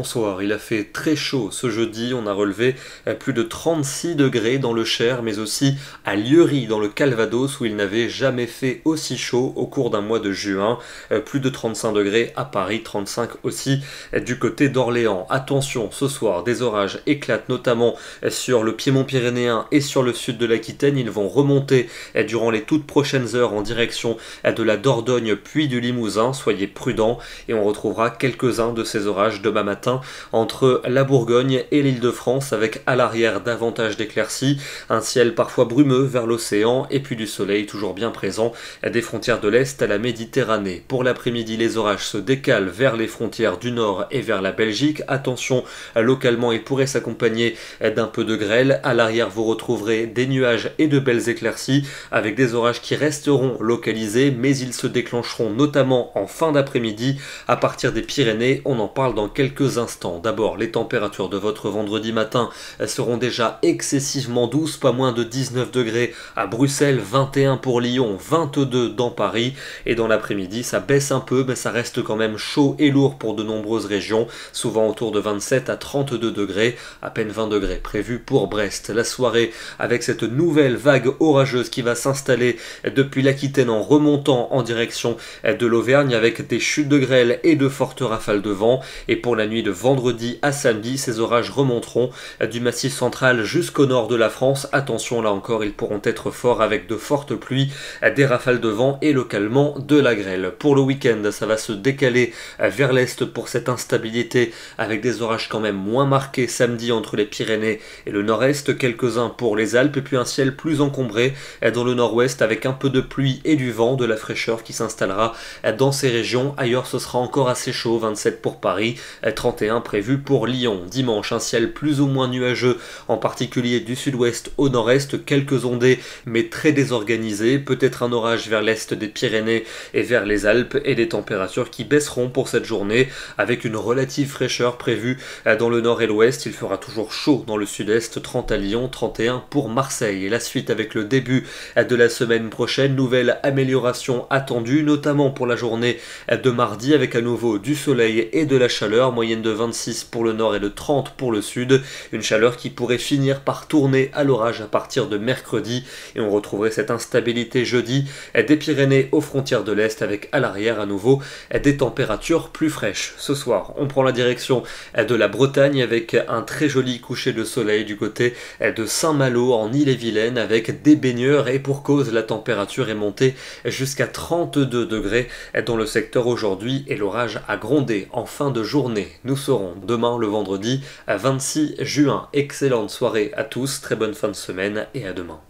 Bonsoir, il a fait très chaud ce jeudi, on a relevé plus de 36 degrés dans le Cher, mais aussi à Lieury dans le Calvados où il n'avait jamais fait aussi chaud au cours d'un mois de juin. Plus de 35 degrés à Paris, 35 aussi du côté d'Orléans. Attention, ce soir, des orages éclatent notamment sur le piémont pyrénéen et sur le sud de l'Aquitaine. Ils vont remonter durant les toutes prochaines heures en direction de la Dordogne puis du Limousin. Soyez prudents et on retrouvera quelques-uns de ces orages demain matin entre la Bourgogne et l'Île-de-France avec à l'arrière davantage d'éclaircies, un ciel parfois brumeux vers l'océan et puis du soleil toujours bien présent des frontières de l'Est à la Méditerranée. Pour l'après-midi, les orages se décalent vers les frontières du Nord et vers la Belgique. Attention, localement, il pourrait s'accompagner d'un peu de grêle. À l'arrière, vous retrouverez des nuages et de belles éclaircies avec des orages qui resteront localisés, mais ils se déclencheront notamment en fin d'après-midi à partir des Pyrénées. On en parle dans quelques instants. D'abord, les températures de votre vendredi matin seront déjà excessivement douces, pas moins de 19 degrés à Bruxelles, 21 pour Lyon, 22 dans Paris, et dans l'après-midi ça baisse un peu mais ça reste quand même chaud et lourd pour de nombreuses régions, souvent autour de 27 à 32 degrés, à peine 20 degrés prévus pour Brest. La soirée avec cette nouvelle vague orageuse qui va s'installer depuis l'Aquitaine en remontant en direction de l'Auvergne avec des chutes de grêle et de fortes rafales de vent. Et pour la nuit de vendredi à samedi, ces orages remonteront du Massif central jusqu'au nord de la France. Attention, là encore, ils pourront être forts avec de fortes pluies, des rafales de vent et localement de la grêle. Pour le week-end, ça va se décaler vers l'est pour cette instabilité avec des orages quand même moins marqués samedi entre les Pyrénées et le nord-est, quelques-uns pour les Alpes et puis un ciel plus encombré dans le nord-ouest avec un peu de pluie et du vent, de la fraîcheur qui s'installera dans ces régions. Ailleurs, ce sera encore assez chaud, 27 pour Paris, 31 prévu pour Lyon. Dimanche, un ciel plus ou moins nuageux, en particulier du sud-ouest au nord-est, quelques ondées mais très désorganisées, peut-être un orage vers l'est des Pyrénées et vers les Alpes et des températures qui baisseront pour cette journée avec une relative fraîcheur prévue dans le nord et l'ouest. Il fera toujours chaud dans le sud-est, 30 à Lyon, 31 pour Marseille. Et la suite avec le début de la semaine prochaine, nouvelle amélioration attendue, notamment pour la journée de mardi avec à nouveau du soleil et de la chaleur, moyenne de 26 pour le nord et de 30 pour le sud, une chaleur qui pourrait finir par tourner à l'orage à partir de mercredi et on retrouverait cette instabilité jeudi des Pyrénées aux frontières de l'Est avec à l'arrière à nouveau des températures plus fraîches. Ce soir, on prend la direction de la Bretagne avec un très joli coucher de soleil du côté de Saint-Malo en Ille-et-Vilaine avec des baigneurs et pour cause la température est montée jusqu'à 32 degrés dans le secteur aujourd'hui et l'orage a grondé en fin de journée. Nous serons demain le vendredi à 26 juin. Excellente soirée à tous, très bonne fin de semaine et à demain.